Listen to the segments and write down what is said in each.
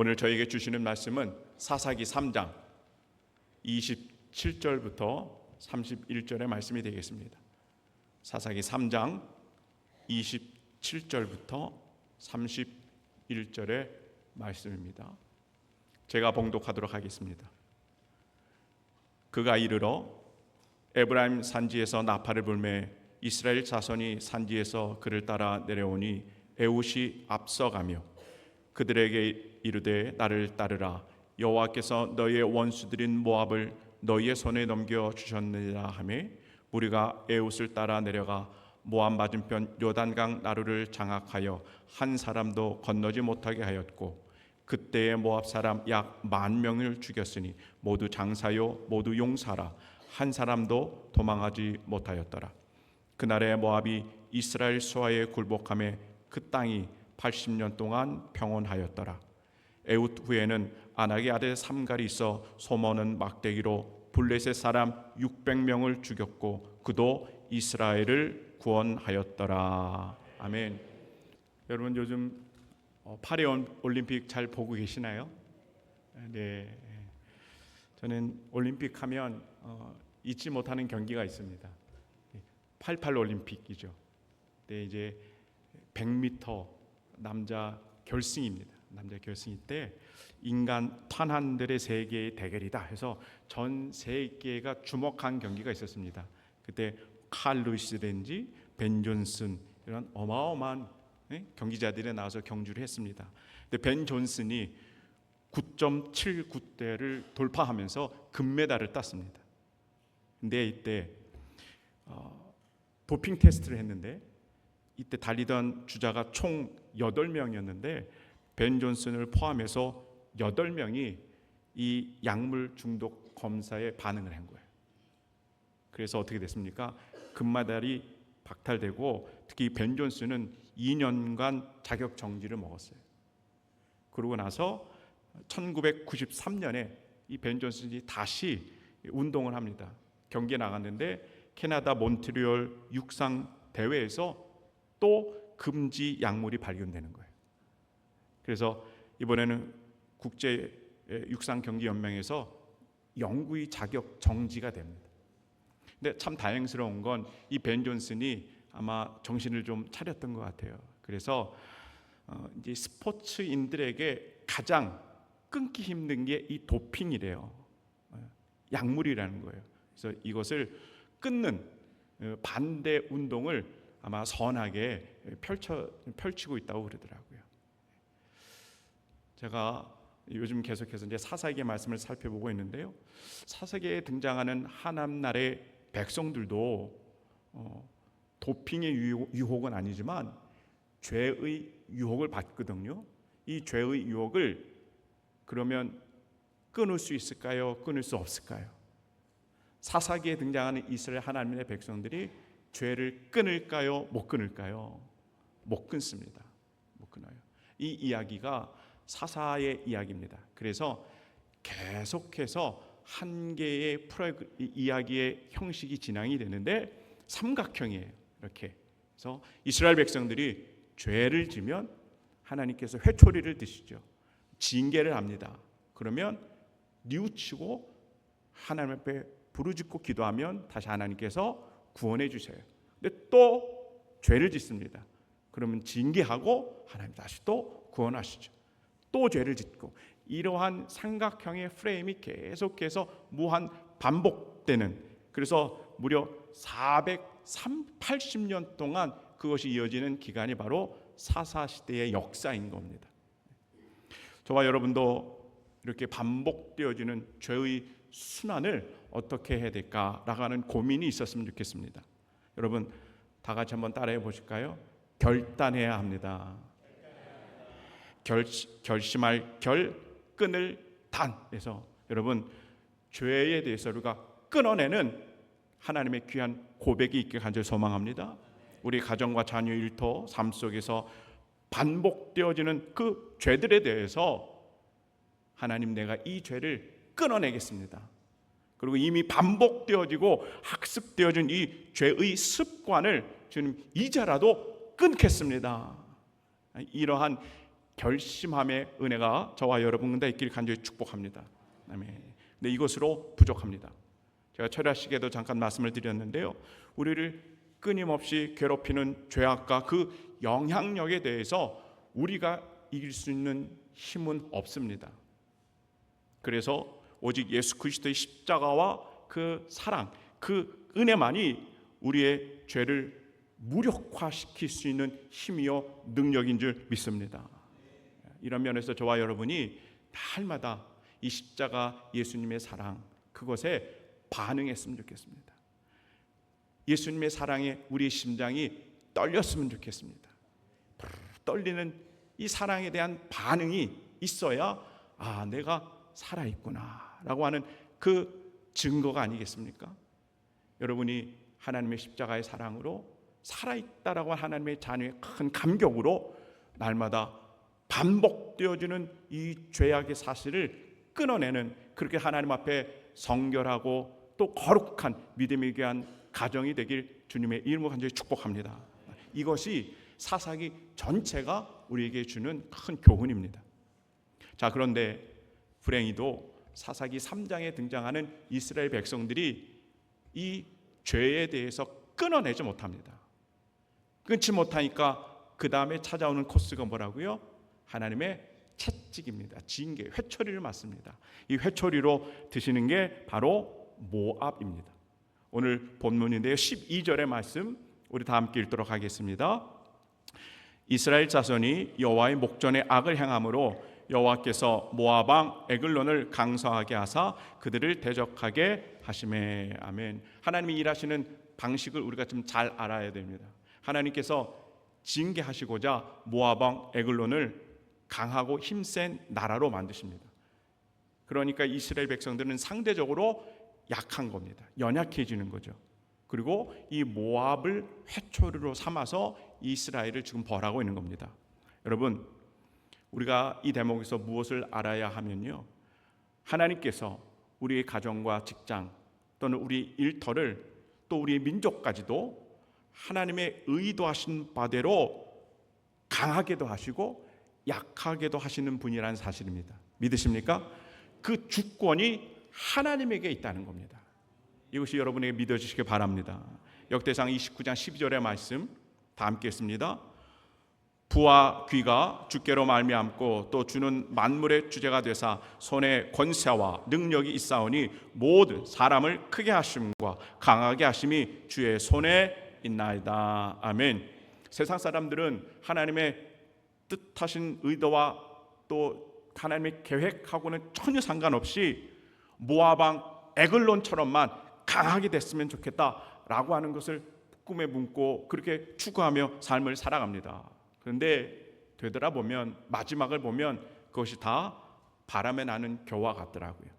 오늘 저에게 주시는 말씀은 사사기 3장 27절부터 31절의 말씀이 되겠습니다. 사사기 3장 27절부터 31절의 말씀입니다. 제가 봉독하도록 하겠습니다. 그가 이르러 에브라임 산지에서 나팔을 불매 이스라엘 자손이 산지에서 그를 따라 내려오니 에훗이 앞서가며 그들에게 이르되 나를 따르라. 여호와께서 너희의 원수들인 모압을 너희의 손에 넘겨 주셨느니라 하매 무리가 에훗을 따라 내려가 모압 맞은편 요단강 나루를 장악하여 한 사람도 건너지 못하게 하였고 그때의 모압 사람 약 10,000명을 죽였으니 모두 장사요 모두 용사라. 한 사람도 도망하지 못하였더라. 그날에 모압이 이스라엘 수하에 굴복하며 그 땅이 80년 동안 평온하였더라. 에훗 후에는 아낙의 아들 삼갈이 있어 소모는 막대기로 블레셋 사람 600명을 죽였고 그도 이스라엘을 구원하였더라. 아멘. 여러분 요즘 파리 올림픽 잘 보고 계시나요? 네. 저는 올림픽 하면 잊지 못하는 경기가 있습니다. 88 올림픽이죠. 네, 이제 100m 남자 결승입니다. 남자 결승 때 인간 탄환들의 세계의 대결이다 해서 전 세계가 주목한 경기가 있었습니다. 그때 칼 루이스든지 벤 존슨 이런 어마어마한 경기자들이 나와서 경주를 했습니다. 근데 벤 존슨이 9.79대를 돌파하면서 금메달을 땄습니다. 근데 이때 도핑 테스트를 했는데 이때 달리던 주자가 총 8명이었는데 벤 존슨을 포함해서 8명이 이 약물 중독 검사에 반응을 한 거예요. 그래서 어떻게 됐습니까? 금메달이 박탈되고 특히 벤 존슨은 2년간 자격 정지를 먹었어요. 그러고 나서 1993년에 이 벤 존슨이 다시 운동을 합니다. 경기에 나갔는데 캐나다 몬트리올 육상 대회에서 또 금지 약물이 발견되는 거예요. 그래서 이번에는 국제 육상 경기 연맹에서 영구히 자격 정지가 됩니다. 근데 참 다행스러운 건 이 벤 존슨이 아마 정신을 좀 차렸던 것 같아요. 그래서 이제 스포츠인들에게 가장 끊기 힘든 게 이 도핑이래요. 약물이라는 거예요. 그래서 이것을 끊는 반대 운동을 아마 선하게 펼치고 있다고 그러더라고요. 제가 요즘 계속해서 이제 사사기의 말씀을 살펴보고 있는데요. 사사기에 등장하는 하나님 나라의 백성들도 도핑의 유혹은 아니지만 죄의 유혹을 받거든요. 이 죄의 유혹을 그러면 끊을 수 있을까요? 끊을 수 없을까요? 사사기에 등장하는 이스라엘 하나님의 백성들이 죄를 끊을까요? 못 끊을까요? 못 끊습니다. 못 끊어요. 이 이야기가 사사의 이야기입니다. 그래서 계속해서 한 개의 이야기의 형식이 진행이 되는데 삼각형이에요. 이렇게. 그래서 이스라엘 백성들이 죄를 지면 하나님께서 회초리를 드시죠. 징계를 합니다. 그러면 뉘우치고 하나님 앞에 부르짖고 기도하면 다시 하나님께서 구원해 주세요. 근데 또 죄를 짓습니다. 그러면 징계하고 하나님 다시 또 구원하시죠. 또 죄를 짓고 이러한 삼각형의 프레임이 계속해서 무한 반복되는, 그래서 무려 480년 동안 그것이 이어지는 기간이 바로 사사시대의 역사인 겁니다. 저와 여러분도 이렇게 반복되어지는 죄의 순환을 어떻게 해야 될까라고 하는 고민이 있었으면 좋겠습니다. 여러분 다 같이 한번 따라해 보실까요? 결단해야 합니다. 결심할 결, 끊을 단에서 여러분 죄에 대해서 우리가 끊어내는 하나님의 귀한 고백이 있게 간절히 소망합니다. 우리 가정과 자녀 일터 삶 속에서 반복되어지는 그 죄들에 대해서 하나님 내가 이 죄를 끊어내겠습니다. 그리고 이미 반복되어지고 학습되어진 이 죄의 습관을 주님 이제라도 끊겠습니다. 이러한 결심함의 은혜가 저와 여러분 가운데 있기를 간절히 축복합니다. 아멘. 근데 이것으로 부족합니다. 제가 철야 시계도 잠깐 말씀을 드렸는데요, 우리를 끊임없이 괴롭히는 죄악과 그 영향력에 대해서 우리가 이길 수 있는 힘은 없습니다. 그래서 오직 예수 그리스도의 십자가와 그 사랑, 그 은혜만이 우리의 죄를 무력화시킬 수 있는 힘이요 능력인 줄 믿습니다. 이런 면에서 저와 여러분이 날마다 이 십자가 예수님의 사랑, 그것에 반응했으면 좋겠습니다. 예수님의 사랑에 우리의 심장이 떨렸으면 좋겠습니다. 떨리는 이 사랑에 대한 반응이 있어야 내가 살아있구나 라고 하는 그 증거가 아니겠습니까? 여러분이 하나님의 십자가의 사랑으로 살아있다라고 하는 하나님의 자녀의 큰 감격으로 날마다 반복되어지는 이 죄악의 사실을 끊어내는, 그렇게 하나님 앞에 성결하고 또 거룩한 믿음에 귀한 가정이 되길 주님의 이름으로 간절히 축복합니다. 이것이 사사기 전체가 우리에게 주는 큰 교훈입니다. 자, 그런데 불행히도 사사기 3장에 등장하는 이스라엘 백성들이 이 죄에 대해서 끊어내지 못합니다. 끊지 못하니까 그 다음에 찾아오는 코스가 뭐라고요? 하나님의 채찍입니다. 징계, 회초리를 맞습니다. 이 회초리로 드시는 게 바로 모압입니다. 오늘 본문인데요, 12절의 말씀 우리 다 함께 읽도록 하겠습니다. 이스라엘 자손이 여호와의 목전에 악을 행함으로 여호와께서 모압 왕 에글론을 강성하게 하사 그들을 대적하게 하시매. 아멘. 하나님이 일하시는 방식을 우리가 좀 잘 알아야 됩니다. 하나님께서 징계하시고자 모압 왕 에글론을 강하고 힘센 나라로 만드십니다. 그러니까 이스라엘 백성들은 상대적으로 약한 겁니다. 연약해지는 거죠. 그리고 이 모압을 회초리로 삼아서 이스라엘을 지금 벌하고 있는 겁니다. 여러분, 우리가 이 대목에서 무엇을 알아야 하면요, 하나님께서 우리의 가정과 직장 또는 우리 일터를 또 우리의 민족까지도 하나님의 의도하신 바대로 강하게도 하시고 약하게도 하시는 분이라는 사실입니다. 믿으십니까? 그 주권이 하나님에게 있다는 겁니다. 이것이 여러분에게 믿어주시기 바랍니다. 역대상 29장 12절의 말씀 다 함께 했습니다. 부와 귀가 주께로 말미암고 또 주는 만물의 주제가 되사 손에 권세와 능력이 있사오니 모든 사람을 크게 하심과 강하게 하심이 주의 손에 있나이다. 아멘. 세상 사람들은 하나님의 뜻하신 의도와 또 하나님의 계획하고는 전혀 상관없이 모압 왕 에글론처럼만 강하게 됐으면 좋겠다라고 하는 것을 꿈에 묻고 그렇게 추구하며 삶을 살아갑니다. 그런데 되돌아보면, 마지막을 보면 그것이 다 바람에 나는 겨와 같더라고요.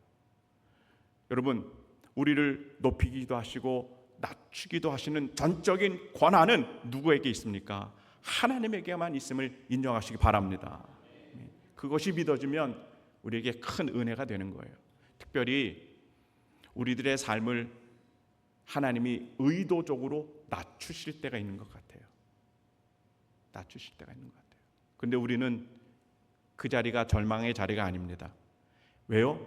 여러분, 우리를 높이기도 하시고 낮추기도 하시는 전적인 권한은 누구에게 있습니까? 하나님에게만 있음을 인정하시기 바랍니다. 그것이 믿어지면 우리에게 큰 은혜가 되는 거예요. 특별히 우리들의 삶을 하나님이 의도적으로 낮추실 때가 있는 것 같아요. 낮추실 때가 있는 것 같아요. 그런데 우리는 그 자리가 절망의 자리가 아닙니다. 왜요?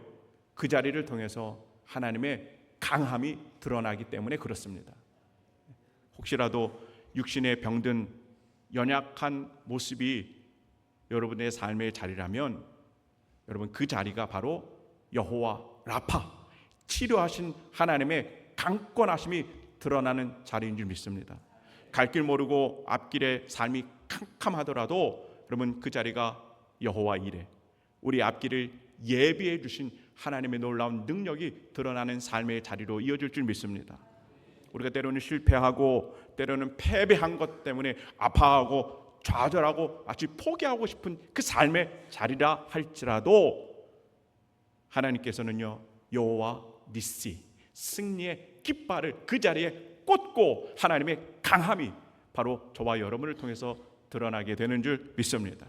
그 자리를 통해서 하나님의 강함이 드러나기 때문에 그렇습니다. 혹시라도 육신에 병든 연약한 모습이 여러분의 삶의 자리라면 여러분, 그 자리가 바로 여호와 라파, 치료하신 하나님의 강권하심이 드러나는 자리인 줄 믿습니다. 갈 길 모르고 앞길에 삶이 캄캄하더라도 여러분, 그 자리가 여호와 이레, 우리 앞길을 예비해 주신 하나님의 놀라운 능력이 드러나는 삶의 자리로 이어질 줄 믿습니다. 우리가 때로는 실패하고 때로는 패배한 것 때문에 아파하고 좌절하고 마치 포기하고 싶은 그 삶의 자리라 할지라도 하나님께서는요, 여호와 니시, 승리의 깃발을 그 자리에 꽂고 하나님의 강함이 바로 저와 여러분을 통해서 드러나게 되는 줄 믿습니다.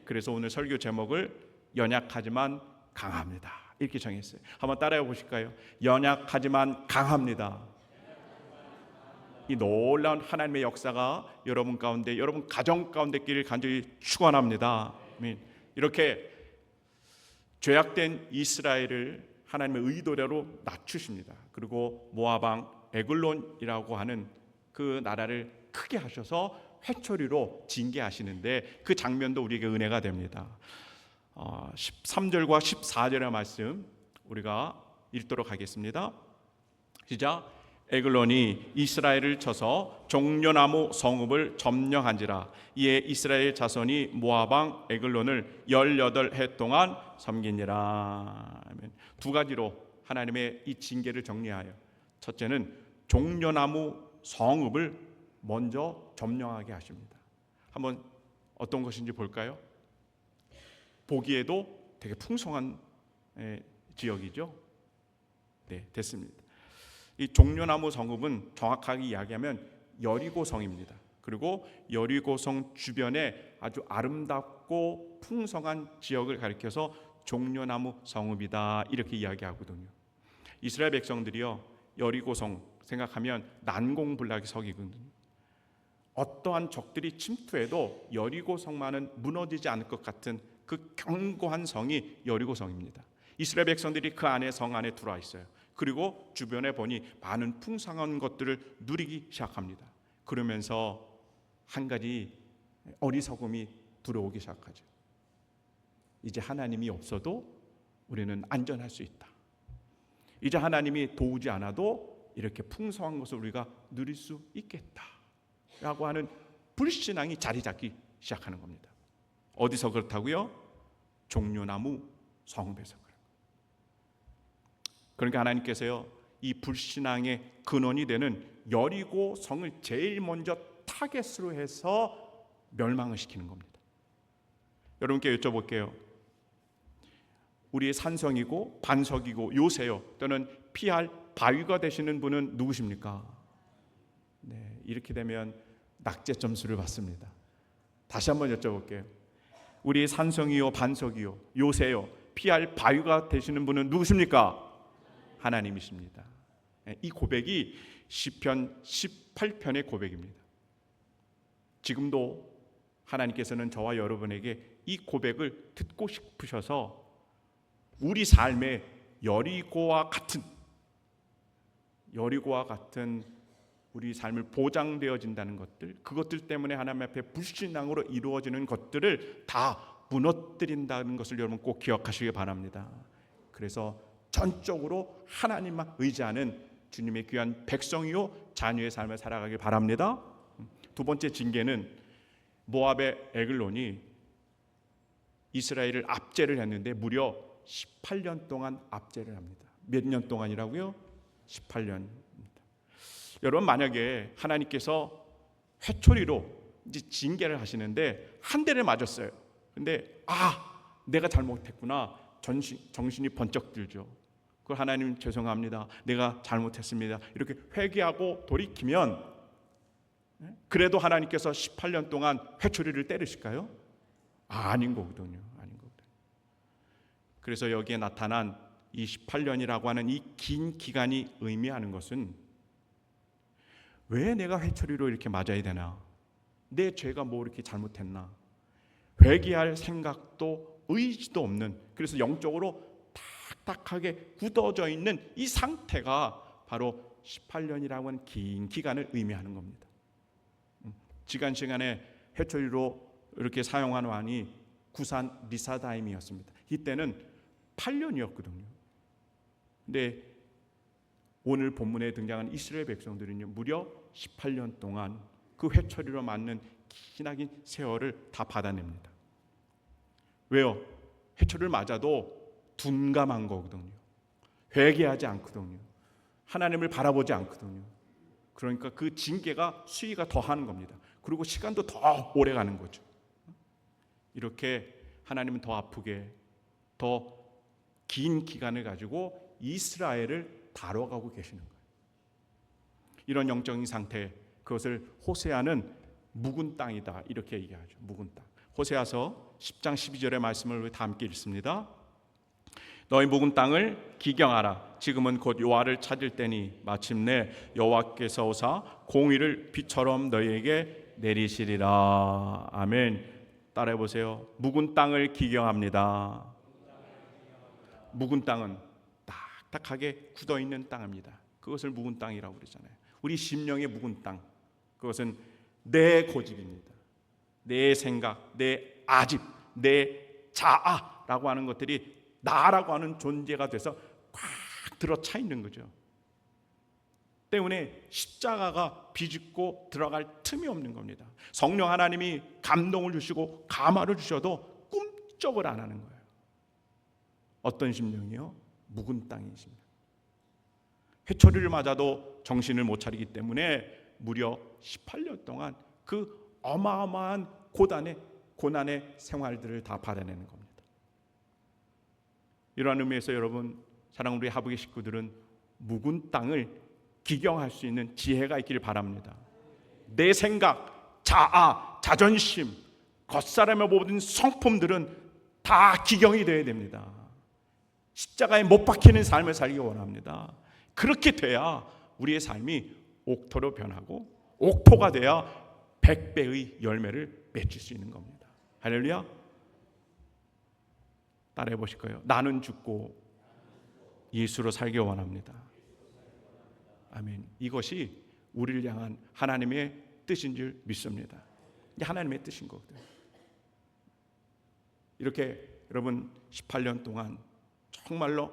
그래서 오늘 설교 제목을 연약하지만 강합니다 이렇게 정했어요. 한번 따라해 보실까요? 연약하지만 강합니다. 이 놀라운 하나님의 역사가 여러분 가운데, 여러분 가정 가운데 있기를 간절히 축원합니다. 아멘. 이렇게 죄악된 이스라엘을 하나님의 의도대로 낮추십니다. 그리고 모압 왕 에글론이라고 하는 그 나라를 크게 하셔서 회초리로 징계하시는데 그 장면도 우리에게 은혜가 됩니다. 13절과 14절의 말씀 우리가 읽도록 하겠습니다. 시작. 에글론이 이스라엘을 쳐서 종려나무 성읍을 점령한지라. 이에 이스라엘 자손이 모압 왕 에글론을 18해 동안 섬기니라. 두 가지로 하나님의 이 징계를 정리하여, 첫째는 종려나무 성읍을 먼저 점령하게 하십니다. 한번 어떤 것인지 볼까요? 보기에도 되게 풍성한 지역이죠. 네, 됐습니다. 이 종려나무 성읍은 정확하게 이야기하면 여리고성입니다. 그리고 여리고성 주변에 아주 아름답고 풍성한 지역을 가리켜서 종려나무 성읍이다 이렇게 이야기하거든요. 이스라엘 백성들이요, 여리고성 생각하면 난공불락의 성이거든요. 어떠한 적들이 침투해도 여리고성만은 무너지지 않을 것 같은 그 견고한 성이 여리고성입니다. 이스라엘 백성들이 그 안에 성 안에 들어와 있어요. 그리고 주변에 보니 많은 풍성한 것들을 누리기 시작합니다. 그러면서 한 가지 어리석음이 들어오기 시작하죠. 이제 하나님이 없어도 우리는 안전할 수 있다. 이제 하나님이 도우지 않아도 이렇게 풍성한 것을 우리가 누릴 수 있겠다라고 하는 불신앙이 자리 잡기 시작하는 겁니다. 어디서 그렇다고요? 종려나무 성읍에서 그래요. 그러니까 하나님께서요, 이 불신앙의 근원이 되는 여리고 성을 제일 먼저 타겟으로 해서 멸망을 시키는 겁니다. 여러분께 여쭤볼게요. 우리의 산성이고 반석이고 요새요 또는 피할 바위가 되시는 분은 누구십니까? 네, 이렇게 되면 낙제 점수를 받습니다. 다시 한번 여쭤볼게요. 우리의 산성이요 반석이요 요새요 피할 바위가 되시는 분은 누구십니까? 하나님이십니다. 이 고백이 시편 18편의 고백입니다. 지금도 하나님께서는 저와 여러분에게 이 고백을 듣고 싶으셔서 우리 삶의 여리고와 같은 우리 삶을 보장되어진다는 것들, 그것들 때문에 하나님 앞에 불신앙으로 이루어지는 것들을 다 무너뜨린다는 것을 여러분 꼭 기억하시기 바랍니다. 그래서 전적으로 하나님만 의지하는 주님의 귀한 백성이요 자녀의 삶을 살아가길 바랍니다. 두 번째 징계는 모압의 에글론이 이스라엘을 압제를 했는데 무려 18년 동안 압제를 합니다. 몇 년 동안이라고요? 18년입니다. 여러분, 만약에 하나님께서 회초리로 이제 징계를 하시는데 한 대를 맞았어요. 근데 내가 잘못했구나. 정신이 번쩍 들죠. 그걸 하나님 죄송합니다. 내가 잘못했습니다. 이렇게 회개하고 돌이키면 그래도 하나님께서 18년 동안 회초리를 때리실까요? 아닌 거거든요. 그래서 여기에 나타난 이 18년이라고 하는 이 긴 기간이 의미하는 것은 왜 내가 회초리로 이렇게 맞아야 되나? 내 죄가 뭐 이렇게 잘못했나? 회개할 생각도 의지도 없는, 그래서 영적으로 딱딱하게 굳어져 있는 이 상태가 바로 18년이라고 하는 긴 기간을 의미하는 겁니다. 지난 시간에 회초리로 이렇게 사용한 왕이 구산 리사다임이었습니다. 이때는 8년이었거든요. 근데 오늘 본문에 등장한 이스라엘 백성들은요, 무려 18년 동안 그 회초리로 맞는 기나긴 세월을 다 받아냅니다. 왜요? 회초리를 맞아도 둔감한 거거든요. 회개하지 않거든요. 하나님을 바라보지 않거든요. 그러니까 그 징계가 수위가 더하는 겁니다. 그리고 시간도 더 오래 가는 거죠. 이렇게 하나님은 더 아프게, 더 긴 기간을 가지고 이스라엘을 다뤄가고 계시는 거예요. 이런 영적인 상태, 그것을 호세아는 묵은 땅이다 이렇게 얘기하죠. 묵은 땅. 호세아서 10장 12절의 말씀을 다 함께 읽습니다. 너희 묵은 땅을 기경하라. 지금은 곧 여호와를 찾을 때니 마침내 여호와께서 오사 공의를 비처럼 너희에게 내리시리라. 아멘. 따라해 보세요. 묵은 땅을 기경합니다. 묵은 땅은 딱딱하게 굳어 있는 땅입니다. 그것을 묵은 땅이라고 그러잖아요. 우리 심령의 묵은 땅, 그것은 내 고집입니다. 내 생각, 내 아집, 내 자아라고 하는 것들이 나라고 하는 존재가 돼서 꽉 들어차 있는 거죠. 때문에 십자가가 비집고 들어갈 틈이 없는 겁니다. 성령 하나님이 감동을 주시고 감화를 주셔도 꿈쩍을 안 하는 거예요. 어떤 심령이요? 묵은 땅인 심령. 회초리를 맞아도 정신을 못 차리기 때문에 무려 18년 동안 그 어마어마한 고난의 생활들을 다 받아내는 겁니다. 이러한 의미에서 여러분, 사랑하는 우리 하부의 식구들은 묵은 땅을 기경할 수 있는 지혜가 있기를 바랍니다. 내 생각, 자아, 자존심, 겉사람의 모든 성품들은 다 기경이 되어야 됩니다. 십자가에 못 박히는 삶을 살기 원합니다. 그렇게 돼야 우리의 삶이 옥토로 변하고 옥토가 돼야 100배의 열매를 맺을 수 있는 겁니다. 할렐루야. 따라해 보실 거예요. 나는 죽고 예수로 살기 원합니다. 아멘. 이것이 우리를 향한 하나님의 뜻인 줄 믿습니다. 이게 하나님의 뜻인 거거든요. 이렇게 여러분 18년 동안 정말로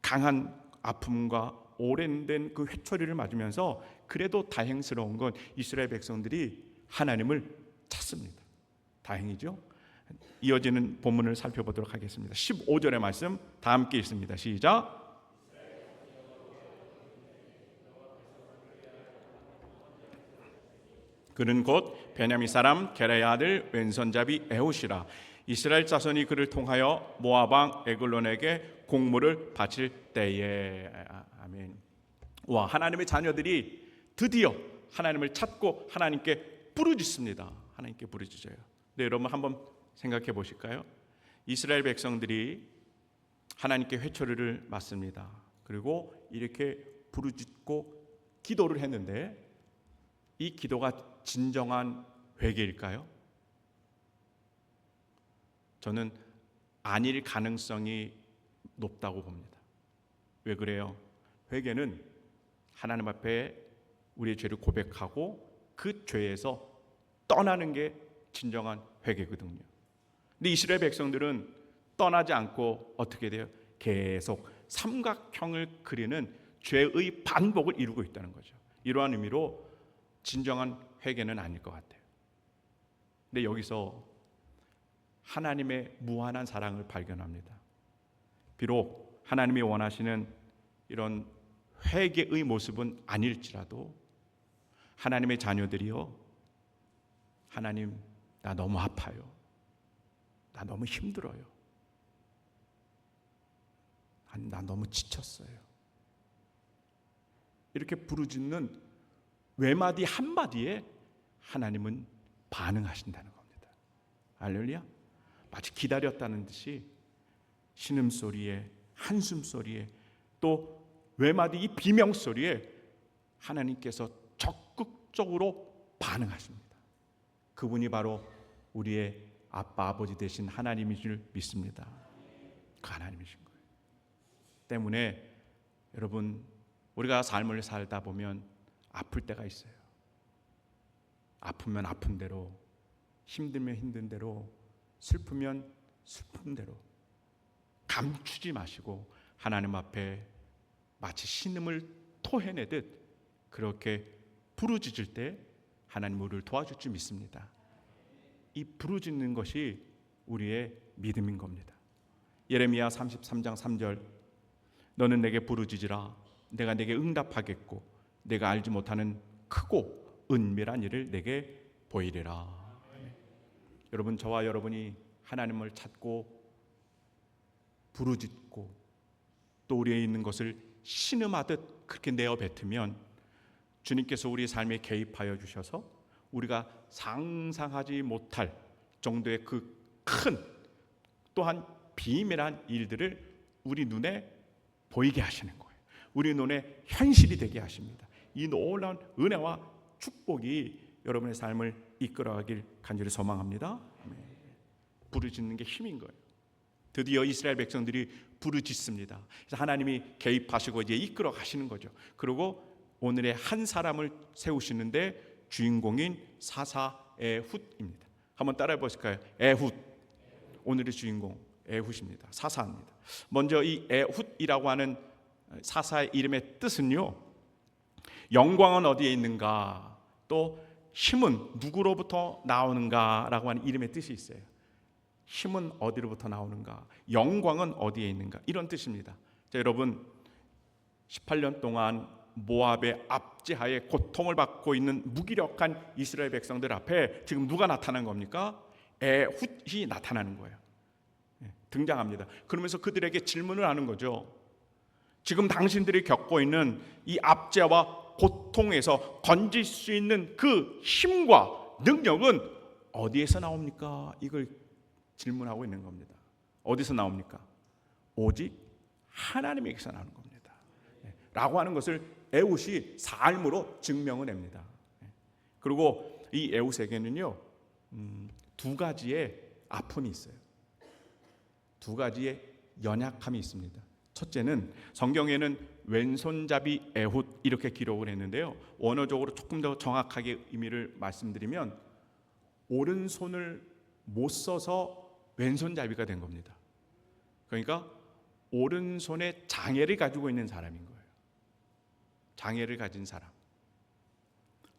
강한 아픔과 오랜된 그 회초리를 맞으면서 그래도 다행스러운 건 이스라엘 백성들이 하나님을 찾습니다. 다행이죠. 이어지는 본문을 살펴보도록 하겠습니다. 15절의 말씀 다 함께 읽습니다. 시작. 그는 곧 베냐민 사람 게라의 아들 왼손잡이 에훗이라. 이스라엘 자손이 그를 통하여 모압 왕 에글론에게 공물을 바칠 때에. 아멘. 와, 하나님의 자녀들이 드디어 하나님을 찾고 하나님께 부르짖습니다. 하나님께 부르짖어요. 네, 여러분 한번 생각해 보실까요? 이스라엘 백성들이 하나님께 회초리를 맞습니다. 그리고 이렇게 부르짖고 기도를 했는데 이 기도가 진정한 회개일까요? 저는 아닐 가능성이 높다고 봅니다. 왜 그래요? 회개는 하나님 앞에 우리의 죄를 고백하고 그 죄에서 떠나는 게 진정한 회개거든요. 근데 이스라엘 백성들은 떠나지 않고 어떻게 돼요? 계속 삼각형을 그리는 죄의 반복을 이루고 있다는 거죠. 이러한 의미로 진정한 회개는 아닐 것 같아요. 근데 여기서 하나님의 무한한 사랑을 발견합니다. 비록 하나님이 원하시는 이런 회개의 모습은 아닐지라도 하나님의 자녀들이요, 하나님, 나 너무 아파요. 나 너무 힘들어요. 나 너무 지쳤어요. 이렇게 부르짖는 외마디 한마디에 하나님은 반응하신다는 겁니다. 할렐루야. 마치 기다렸다는 듯이 신음소리에, 한숨소리에, 또 외마디 이 비명소리에 하나님께서 적극적으로 반응하십니다. 그분이 바로 우리의 아빠, 아버지 되신 하나님인 줄 믿습니다. 그 하나님이신 거예요. 때문에 여러분, 우리가 삶을 살다 보면 아플 때가 있어요. 아프면 아픈 대로, 힘들면 힘든 대로, 슬프면 슬픈 대로 감추지 마시고 하나님 앞에 마치 신음을 토해내듯 그렇게 부르짖을 때 하나님 우리를 도와줄 줄 믿습니다. 이 부르짖는 것이 우리의 믿음인 겁니다. 예레미야 33장 3절, 너는 내게 부르짖으라. 내가 내게 응답하겠고 내가 알지 못하는 크고 은밀한 일을 내게 보이리라. 여러분, 저와 여러분이 하나님을 찾고 부르짖고 또 우리에 있는 것을 신음하듯 그렇게 내어 뱉으면 주님께서 우리 삶에 개입하여 주셔서 우리가 상상하지 못할 정도의 그 큰 또한 비밀한 일들을 우리 눈에 보이게 하시는 거예요. 우리 눈에 현실이 되게 하십니다. 이 놀라운 은혜와 축복이 여러분의 삶을 이끌어가길 간절히 소망합니다. 부르짖는 게 힘인 거예요. 드디어 이스라엘 백성들이 부르짖습니다. 그래서 하나님이 개입하시고 이제 이끌어 가시는 거죠. 그리고 오늘의 한 사람을 세우시는데 주인공인 사사 에훗입니다. 한번 따라해 보실까요? 에훗. 오늘의 주인공 에훗입니다. 사사입니다. 먼저 이 에훗이라고 하는 사사의 이름의 뜻은요, 영광은 어디에 있는가, 또 힘은 누구로부터 나오는가라고 하는 이름의 뜻이 있어요. 힘은 어디로부터 나오는가, 영광은 어디에 있는가, 이런 뜻입니다. 자, 여러분, 18년 동안 모압의 압제하에 고통을 받고 있는 무기력한 이스라엘 백성들 앞에 지금 누가 나타난 겁니까? 에훗이 나타나는 거예요. 등장합니다. 그러면서 그들에게 질문을 하는 거죠. 지금 당신들이 겪고 있는 이 압제와 고통에서 건질 수 있는 그 힘과 능력은 어디에서 나옵니까? 이걸 질문하고 있는 겁니다. 어디서 나옵니까? 오직 하나님에게서 나오는 겁니다. 라고 하는 것을 에훗이 삶으로 증명을 합니다. 그리고 이 에훗에게는요, 두 가지의 아픔이 있어요. 두 가지의 연약함이 있습니다. 첫째는 성경에는 왼손잡이 에훗 이렇게 기록을 했는데요, 원어적으로 조금 더 정확하게 의미를 말씀드리면 오른손을 못 써서 왼손잡이가 된 겁니다. 그러니까 오른손에 장애를 가지고 있는 사람인 거예요. 장애를 가진 사람.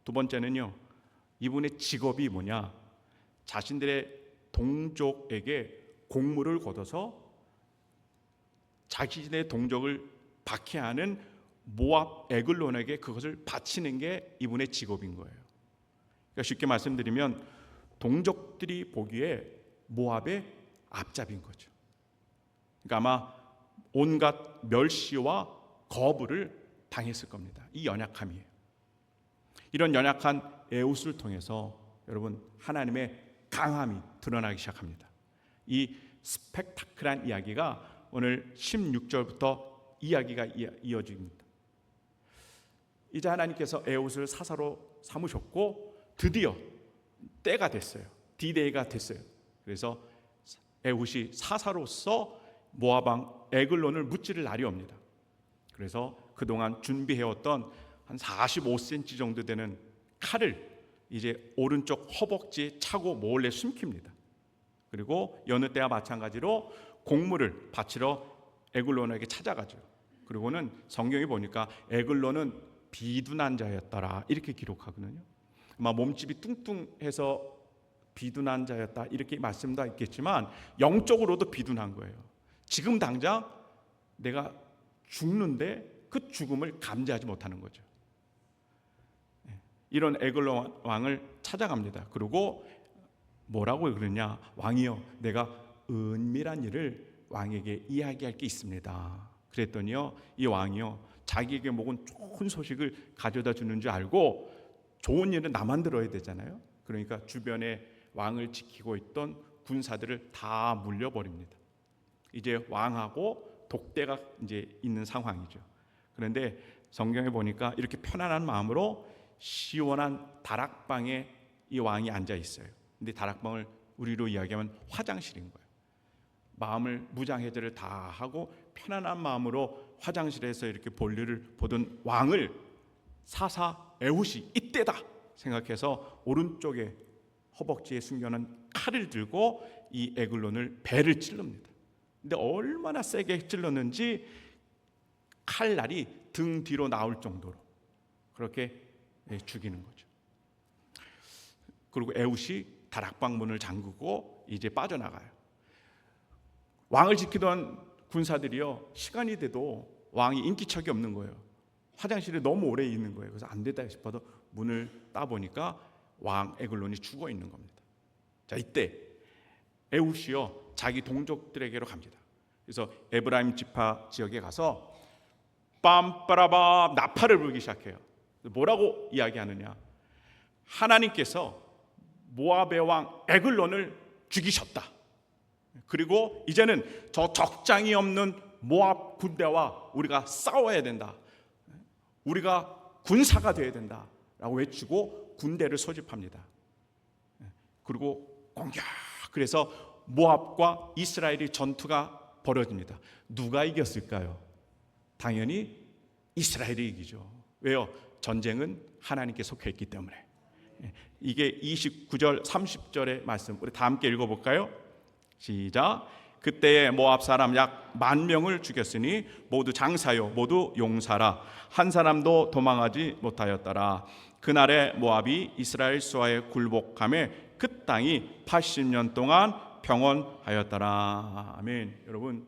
두 번째는요, 이분의 직업이 뭐냐, 자신들의 동족에게 공물을 거둬서 자기네 동족을 박해하는 모압 에글론에게 그것을 바치는 게 이분의 직업인 거예요. 그러니까 쉽게 말씀드리면 동족들이 보기에 모압의 앞잡이인 거죠. 그러니까 아마 온갖 멸시와 거부를 당했을 겁니다. 이 연약함이에요. 이런 연약한 에훗을 통해서 여러분, 하나님의 강함이 드러나기 시작합니다. 이 스펙타클한 이야기가 오늘 16절부터 이야기가 이어집니다. 이제 하나님께서 에훗을 사사로 삼으셨고 드디어 때가 됐어요. D-Day가 됐어요. 그래서 에훗이 사사로서 모압 왕 에글론을 무찌를 날이 옵니다. 그래서 그동안 준비해왔던 한 45cm 정도 되는 칼을 이제 오른쪽 허벅지에 차고 몰래 숨깁니다. 그리고 여느 때와 마찬가지로 곡물을 바치러 에글론에게 찾아가죠. 그리고는 성경에 보니까 에글론은 비둔한 자였더라 이렇게 기록하거든요. 아마 몸집이 뚱뚱해서 비둔한 자였다 이렇게 말씀도 있겠지만 영적으로도 비둔한 거예요. 지금 당장 내가 죽는데 그 죽음을 감지하지 못하는 거죠. 이런 에글론 왕을 찾아갑니다. 그리고 뭐라고 그러냐, 왕이여, 내가 은밀한 일을 왕에게 이야기할 게 있습니다. 그랬더니요, 이 왕이요, 자기에게 먹은 좋은 소식을 가져다 주는 줄 알고, 좋은 일은 나만 들어야 되잖아요. 그러니까 주변에 왕을 지키고 있던 군사들을 다 물려버립니다. 이제 왕하고 독대가 이제 있는 상황이죠. 그런데 성경에 보니까 이렇게 편안한 마음으로 시원한 다락방에 이 왕이 앉아 있어요. 근데 다락방을 우리로 이야기하면 화장실인 거예요. 마음을 무장해제를 다 하고 편안한 마음으로 화장실에서 이렇게 볼일을 보던 왕을 사사 에훗이 이때다 생각해서 오른쪽에 허벅지에 숨겨놓은 칼을 들고 이 에글론을 배를 찔릅니다. 근데 얼마나 세게 찔렀는지 칼날이 등 뒤로 나올 정도로 그렇게 죽이는 거죠. 그리고 에훗이 다락방 문을 잠그고 이제 빠져나가요. 왕을 지키던 군사들이요, 시간이 돼도 왕이 인기척이 없는 거예요. 화장실에 너무 오래 있는 거예요. 그래서 안 되다 싶어도 문을 따보니까 왕 에글론이 죽어 있는 겁니다. 자, 이때 에훗이요, 자기 동족들에게로 갑니다. 그래서 에브라임 지파 지역에 가서 빰빠라밤 나팔을 불기 시작해요. 뭐라고 이야기하느냐, 하나님께서 모압의 왕 에글론을 죽이셨다. 그리고 이제는 저 적장이 없는 모압 군대와 우리가 싸워야 된다. 우리가 군사가 되어야 된다 라고 외치고 또 군대를 소집합니다. 그리고 공격. 그래서 모압과 이스라엘의 전투가 벌어집니다. 누가 이겼을까요? 당연히 이스라엘이 이기죠. 왜요? 전쟁은 하나님께 속해 있기 때문에. 이게 29절 30절의 말씀, 우리 다 함께 읽어볼까요? 시작. 그때에 모압 사람 약 10,000명을 죽였으니 모두 장사요 모두 용사라. 한 사람도 도망하지 못하였더라. 그날에 모압이 이스라엘 수하에 굴복하며 그 땅이 80년 동안 평온하였더라. 아멘. 여러분,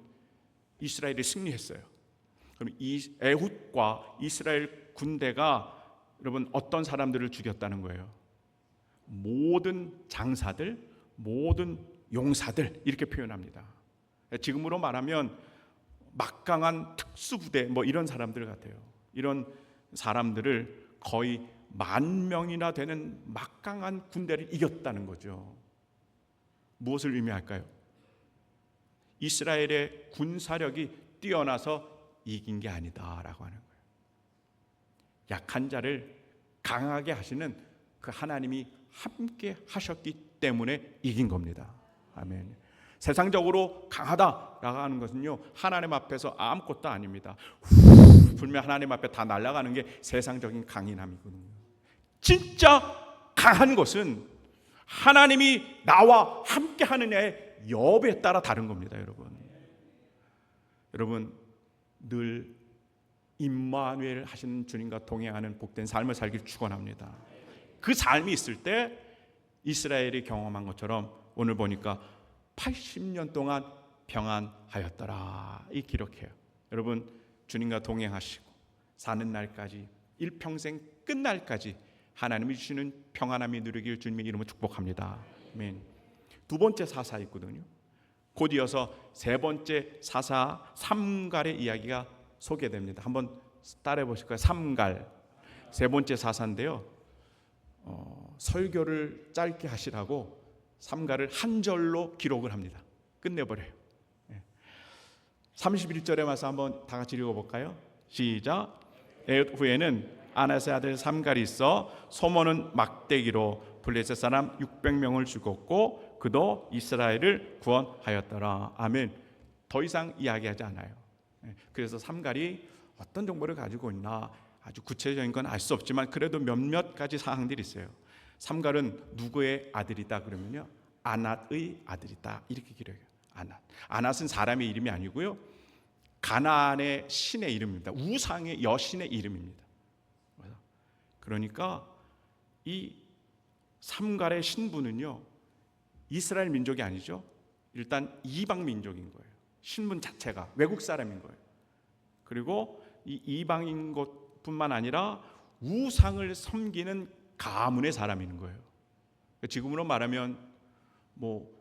이스라엘이 승리했어요. 그럼 이 에훗과 이스라엘 군대가 여러분 어떤 사람들을 죽였다는 거예요? 모든 장사들, 모든 용사들, 이렇게 표현합니다. 지금으로 말하면 막강한 특수부대 뭐 이런 사람들 같아요. 이런 사람들을 거의 10,000명이나 되는 막강한 군대를 이겼다는 거죠. 무엇을 의미할까요? 이스라엘의 군사력이 뛰어나서 이긴 게 아니다라고 하는 거예요. 약한 자를 강하게 하시는 그 하나님이 함께 하셨기 때문에 이긴 겁니다. 아멘. 세상적으로 강하다라고 하는 것은요, 하나님 앞에서 아무것도 아닙니다. 불면 하나님 앞에 다 날아가는 게 세상적인 강인함이거든요. 진짜 강한 것은 하나님이 나와 함께 하는 의 여부에 따라 다른 겁니다. 여러분 늘 임마누엘 하시는 주님과 동행하는 복된 삶을 살길 축원합니다. 그 삶이 있을 때 이스라엘이 경험한 것처럼 오늘 보니까 80년 동안 평안하였더라. 이 기록해요. 여러분 주님과 동행하시고 사는 날까지 일평생 끝날까지 하나님이 주시는 평안함이 누리길 주님의 이름으로 축복합니다. 아멘. 두 번째 사사 있거든요. 곧 이어서 세 번째 사사 삼갈의 이야기가 소개됩니다. 한번 따라해 보실까요? 삼갈. 세 번째 사사인데요. 설교를 짧게 하시라고 삼갈을 한 절로 기록을 합니다. 끝내버려요. 31절에 와서 한번 다 같이 읽어볼까요? 시작. 에훗 후에는 아나스의 아들 삼갈이 있어 소모는 막대기로 블레셋 사람 600명을 죽였고 그도 이스라엘을 구원하였더라. 아멘. 더 이상 이야기하지 않아요. 그래서 삼갈이 어떤 정보를 가지고 있나 아주 구체적인 건 알 수 없지만 그래도 몇몇 가지 사항들이 있어요. 삼갈은 누구의 아들이다 그러면요, 아낫의 아들이다 이렇게 기록해요. 아낫은 사람의 이름이 아니고요, 가나안의 신의 이름입니다. 우상의 여신의 이름입니다. 그러니까 이 삼갈의 신분은요, 이스라엘 민족이 아니죠. 일단 이방 민족인 거예요. 신분 자체가 외국 사람인 거예요. 그리고 이 이방인 것뿐만 아니라 우상을 섬기는 가문의 사람인 거예요. 지금으로 말하면 뭐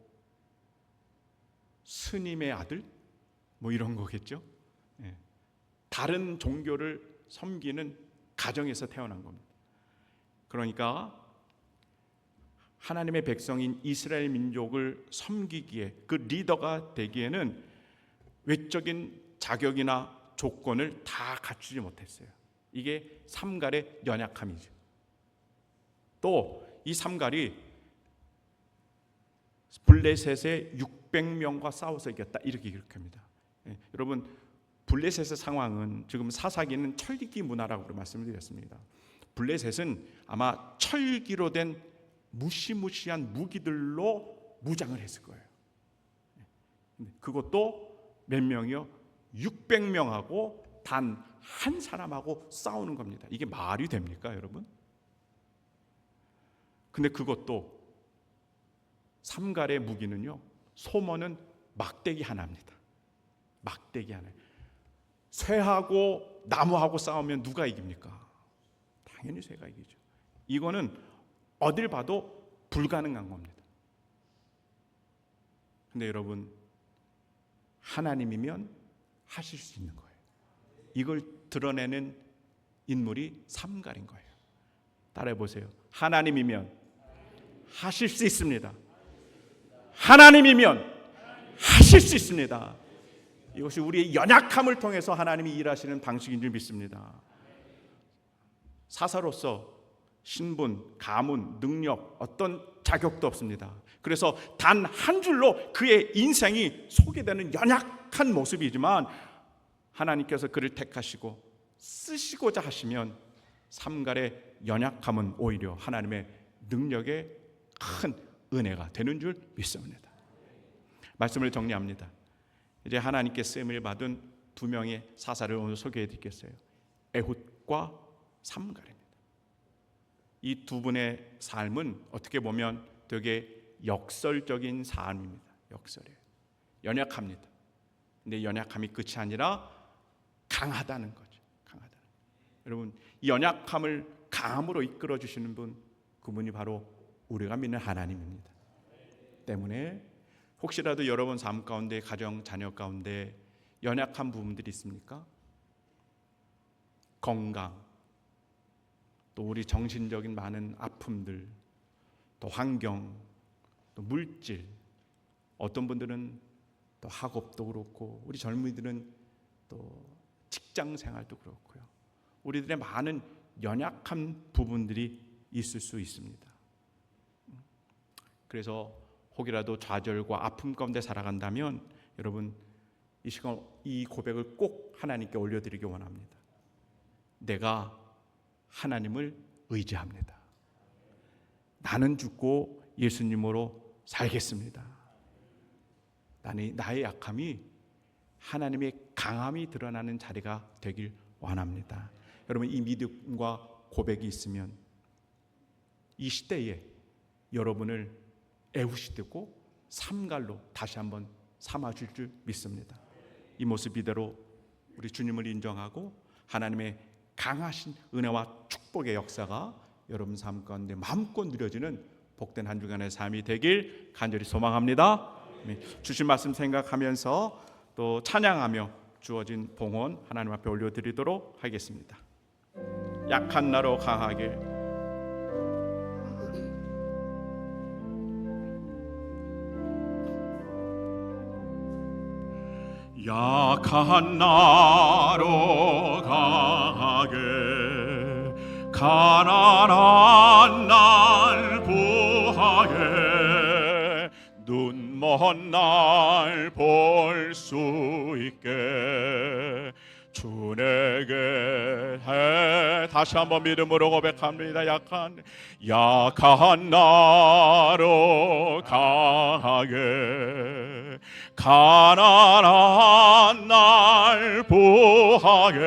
스님의 아들 뭐 이런 거겠죠. 다른 종교를 섬기는 가정에서 태어난 겁니다. 그러니까 하나님의 백성인 이스라엘 민족을 섬기기에 그 리더가 되기에는 외적인 자격이나 조건을 다 갖추지 못했어요. 이게 삼갈의 연약함이죠. 또 이 삼갈이 블레셋의 600명과 싸워서 이겼다 이렇게 기록합니다. 여러분 블레셋의 상황은 지금 사사기는 철기 문화라고 말씀을 드렸습니다. 블레셋은 아마 철기로 된 무시무시한 무기들로 무장을 했을 거예요. 그것도 몇 명이요? 600명하고 단 한 사람하고 싸우는 겁니다. 이게 말이 됩니까, 여러분? 근데 그것도 삼갈의 무기는요, 소모는 막대기 하나입니다. 막대기 하나. 쇠하고 나무하고 싸우면 누가 이깁니까? 당연히 쇠가 이기죠. 이거는 어딜 봐도 불가능한 겁니다. 근데 여러분, 하나님이면 하실 수 있는 거예요. 이걸 드러내는 인물이 삼갈인 거예요. 따라해 보세요. 하나님이면 하실 수 있습니다. 하나님이면 하실 수 있습니다. 이것이 우리의 연약함을 통해서 하나님이 일하시는 방식인 줄 믿습니다. 사사로서 신분, 가문, 능력, 어떤 자격도 없습니다. 그래서 단 한 줄로 그의 인생이 소개되는 연약한 모습이지만 하나님께서 그를 택하시고 쓰시고자 하시면 삼갈의 연약함은 오히려 하나님의 능력의 큰 은혜가 되는 줄 믿습니다. 말씀을 정리합니다. 이제 하나님께 쓰임을 받은 두 명의 사사를 오늘 소개해 드리겠어요. 에훗과 삼갈입니다. 이 두 분의 삶은 어떻게 보면 되게 역설적인 삶입니다. 역설이에요. 연약합니다. 근데 연약함이 끝이 아니라 강하다는 거죠. 강하다. 여러분, 이 연약함을 강함으로 이끌어 주시는 분, 그분이 바로 우리가 믿는 하나님입니다. 때문에 혹시라도 여러분 삶 가운데, 가정, 자녀 가운데 연약한 부분들이 있습니까? 건강, 또 우리 정신적인 많은 아픔들, 또 환경, 또 물질, 어떤 분들은 또 학업도 그렇고 우리 젊은이들은 또 직장 생활도 그렇고요. 우리들의 많은 연약한 부분들이 있을 수 있습니다. 그래서 혹이라도 좌절과 아픔 가운데 살아간다면 여러분 이 시간 이 고백을 꼭 하나님께 올려드리기 원합니다. 내가 하나님을 의지합니다. 나는 죽고 예수님으로 살겠습니다. 나의 약함이 하나님의 강함이 드러나는 자리가 되길 원합니다. 여러분 이 믿음과 고백이 있으면 이 시대에 여러분을 에훗이 되고 삼갈로 다시 한번 삼아줄 줄 믿습니다. 이 모습 이대로 우리 주님을 인정하고 하나님의 강하신 은혜와 축복의 역사가 여러분 삶 가운데 마음껏 누려지는 복된 한 주간의 삶이 되길 간절히 소망합니다. 주신 말씀 생각하면서 또 찬양하며 주어진 봉헌 하나님 앞에 올려드리도록 하겠습니다. 약한 나로 강하게 약한 나로 강하게 가난한 날 구하게 눈먼 날 볼 수 있게 주 내게 다시 한번 믿음으로 고백합니다. 약한 나로 강하게 가난한 날 보하게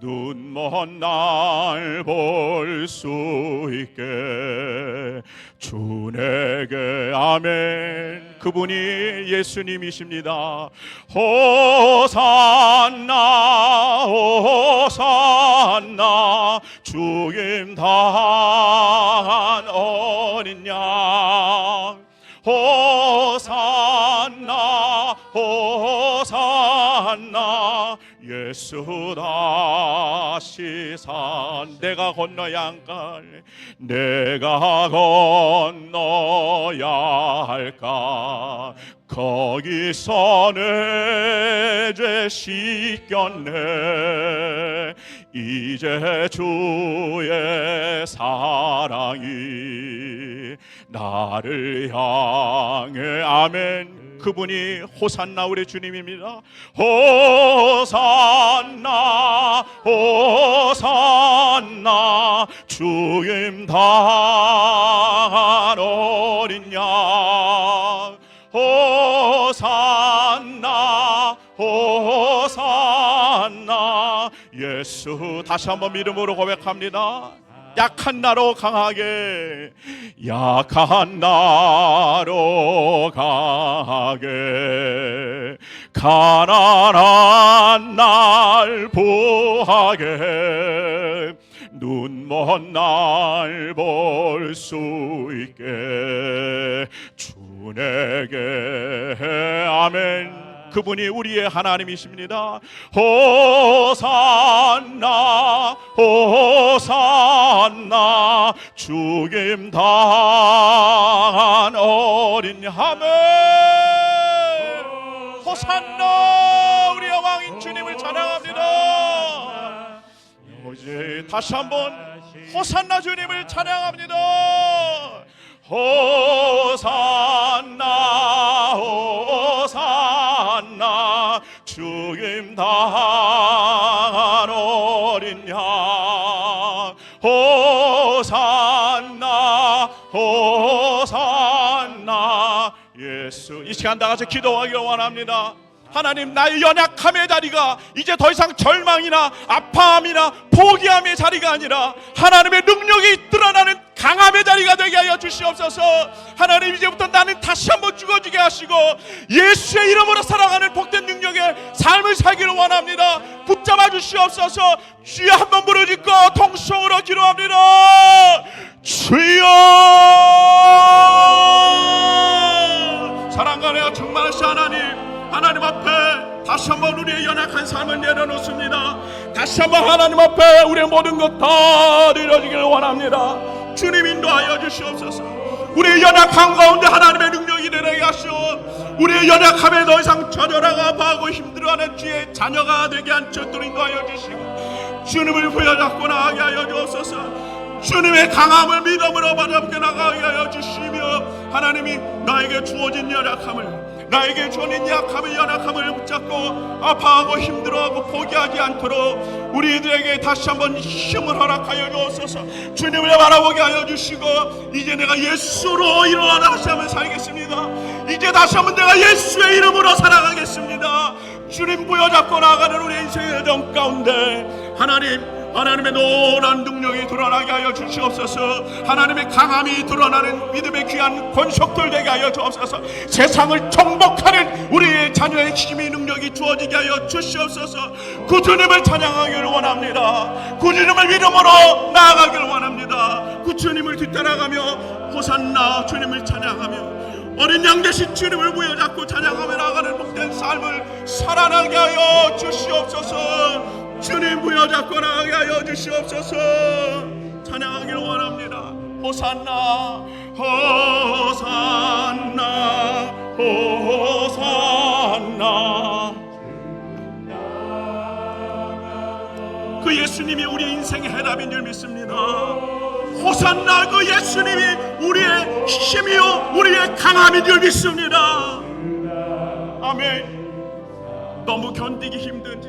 눈먼 날 볼 수 있게 주 내게 아멘. 그분이 예수님이십니다. 호산나 호산나 주임 단 어린 양 호산나 호산나 예수 다시 산 내가 건너야 한갈 내가 건너야 할까 거기서 내 죄 씻겼네 이제 주의 사랑이 나를 향해 아멘. 그분이 호산나 우리 주님입니다. 호산나 호산나 주임 단 어린 양 호산나 호산나 예수 다시 한번 믿음으로 고백합니다. 약한 나로 강하게 약한 나로 강하게 가난한 날 보하게 눈먼 날 볼 수 있게 주 내게 아멘. 그분이 우리의 하나님이십니다. 호산나 호산나 주임 단 어린 아멘. 호산나 우리의 왕인 주님을 찬양합니다. 다시 한번 호산나 주님을 찬양합니다. 호산나 호산나 주님 당한 어린 양 호산나 호산나 예수. 이 시간 다 같이 기도하기를 원합니다. 하나님, 나의 연약함의 자리가 이제 더 이상 절망이나 아파함이나 포기함의 자리가 아니라 하나님의 능력이 드러나는 강함의 자리가 되게 하여 주시옵소서. 하나님, 이제부터 나는 다시 한번 죽어지게 하시고 예수의 이름으로 살아가는 복된 능력의 삶을 살기를 원합니다. 붙잡아 주시옵소서. 주여 한번 부르짖고 통성으로 기도합니다. 주여. 사랑과 내가 충만하신 하나님 앞에 다시 한번 우리의 연약한 삶을 내려놓습니다. 다시 한번 하나님 앞에 우리의 모든 것 다 드려지기를 원합니다. 주님 인도하여 주시옵소서. 우리의 연약함 가운데 하나님의 능력이 내려게 하시오. 우리의 연약함에 더 이상 좌절하고 아파하고 힘들어하는 주의 자녀가 되게 않도록 인도하여 주시고 주님을 부여잡고 나가게 하여 주옵소서. 주님의 강함을 믿음으로 받아보게 나가게 하여 주시며 하나님이 나에게 주어진 나에게 주어진 약함의 연약함을 붙잡고 아파하고 힘들어하고 포기하지 않도록 우리들에게 다시 한번 힘을 허락하여 주옵소서. 주님을 바라보게 하여 주시고 이제 내가 예수로 일어나라 다시 한번 살겠습니다. 이제 다시 한번 내가 예수의 이름으로 살아가겠습니다. 주님 부여잡고 나아가는 우리 인생의 여정 가운데 하나님의 노란 능력이 드러나게 하여 주시옵소서. 하나님의 강함이 드러나는 믿음의 귀한 권속들 되게 하여 주옵소서. 세상을 정복하는 우리의 자녀의 힘이 능력이 주어지게 하여 주시옵소서. 그 주님을 찬양하기를 원합니다. 그 주님을 믿음으로 나아가기를 원합니다. 그 주님을 뒤따라가며 호산나 주님을 찬양하며 어린 양 대신 주님을 부여잡고 찬양하며 나아가는 복된 삶을 살아나게 하여 주시옵소서. 주님 부여잡고 나가게 하여 주시옵소서. 찬양하기를 원합니다. 호산나 호산나 호산나. 그 예수님이 우리 인생의 해답인 줄 믿습니다. 호산나 그 예수님이 우리의 힘이요 우리의 강함인 줄 믿습니다. 아멘. 너무 견디기 힘든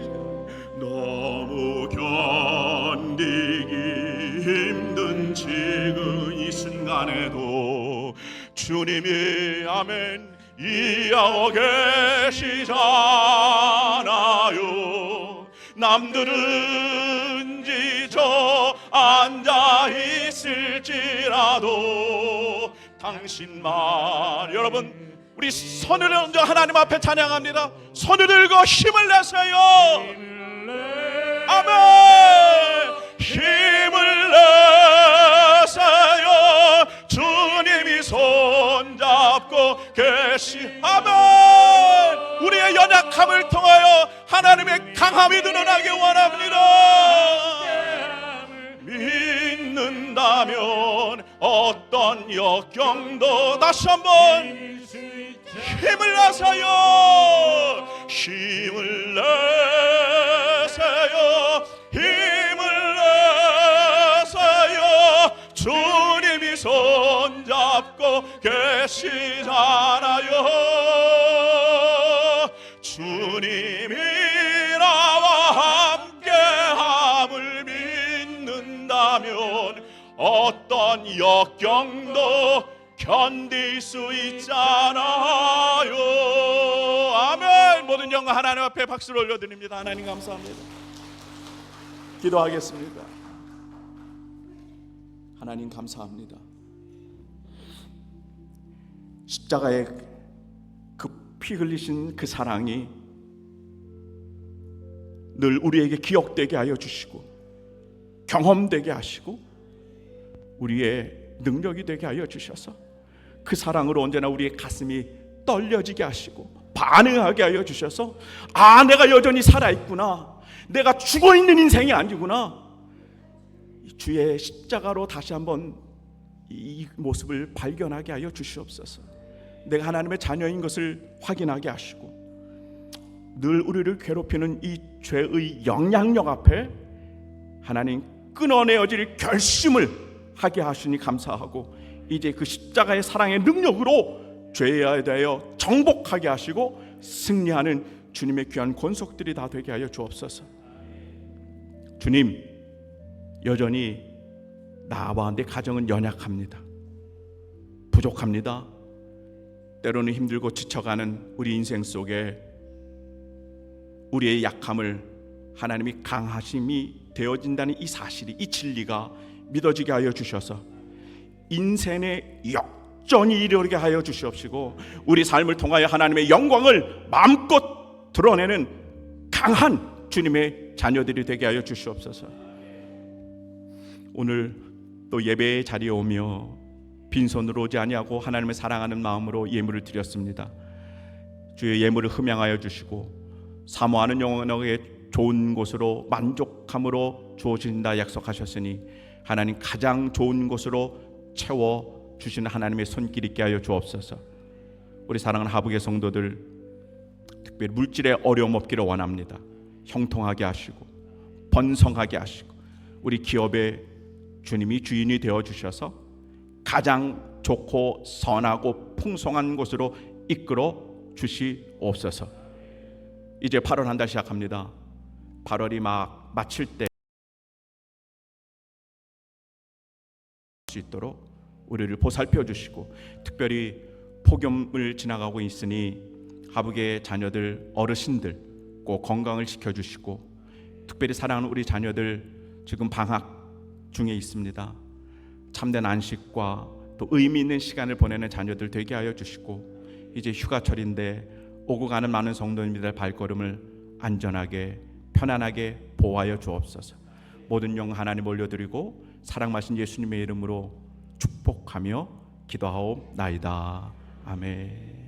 지금 이 순간에도 주님이 아멘 이하고 계시잖아요. 남들은 지쳐 앉아 있을지라도 당신만. 여러분, 우리 손을 얹어 하나님 앞에 찬양합니다. 손을 들고 힘을 내세요. 아멘. 힘을 내세요. 주님이 손잡고 아멘. 우리의 연약함을 통하여 하나님의 강함이 드러나게 원합니다. 믿는다면 어떤 역경도 다시 한번 힘을 내세요. 힘을 내세요. 힘을 내세요. 주님이 손잡고 계시잖아요. 주님이 나와 함께함을 믿는다면 어떤 역경도 견딜 수 있잖아요. 아멘. 모든 영광 하나님 앞에 박수를 올려드립니다. 하나님 감사합니다. 기도하겠습니다. 하나님 감사합니다. 십자가에 그 피 흘리신 그 사랑이 늘 우리에게 기억되게 하여 주시고 경험되게 하시고 우리의 능력이 되게 하여 주셔서 그 사랑으로 언제나 우리의 가슴이 떨려지게 하시고 반응하게 하여 주셔서 내가 여전히 살아있구나, 내가 죽어있는 인생이 아니구나, 주의 십자가로 다시 한번 이 모습을 발견하게 하여 주시옵소서. 내가 하나님의 자녀인 것을 확인하게 하시고 늘 우리를 괴롭히는 이 죄의 영향력 앞에 하나님 끊어내어질 결심을 하게 하시니 감사하고, 이제 그 십자가의 사랑의 능력으로 죄에 대하여 정복하게 하시고 승리하는 주님의 귀한 권속들이 다 되게 하여 주옵소서. 주님, 여전히 나와 내 가정은 연약합니다. 부족합니다. 때로는 힘들고 지쳐가는 우리 인생 속에 우리의 약함을 하나님이 강하심이 되어진다는 이 사실이, 이 진리가 믿어지게 하여 주셔서 인생의 역전이 이르게 하여 주시옵시고, 우리 삶을 통하여 하나님의 영광을 마음껏 드러내는 강한 주님의 자녀들이 되게 하여 주시옵소서. 오늘 또 예배의 자리에 오며 빈손으로 오지 아니하고 하나님을 사랑하는 마음으로 예물을 드렸습니다. 주의 예물을 흠양하여 주시고 사모하는 영혼에게 좋은 곳으로 만족함으로 주어진다 약속하셨으니 하나님 가장 좋은 곳으로 채워 주시는 하나님의 손길 있게 하여 주옵소서. 우리 사랑하는 하북의 성도들, 특별히 물질에 어려움 없기를 원합니다. 형통하게 하시고 번성하게 하시고 우리 기업의 주님이 주인이 되어 주셔서 가장 좋고 선하고 풍성한 곳으로 이끌어 주시옵소서. 이제 8월 한 달 시작합니다. 8월이 막 마칠 때 수 있도록 우리를 보살펴 주시고, 특별히 폭염을 지나가고 있으니 하북의 자녀들, 어르신들 꼭 건강을 지켜주시고, 특별히 사랑하는 우리 자녀들 지금 방학 중에 있습니다. 참된 안식과 또 의미 있는 시간을 보내는 자녀들 되게 하여 주시고, 이제 휴가철인데 오고 가는 많은 성도님들의 발걸음을 안전하게 편안하게 보호하여 주옵소서. 모든 영 하나님 올려드리고 사랑 마신 예수님의 이름으로 축복하며 기도하옵나이다. 아멘.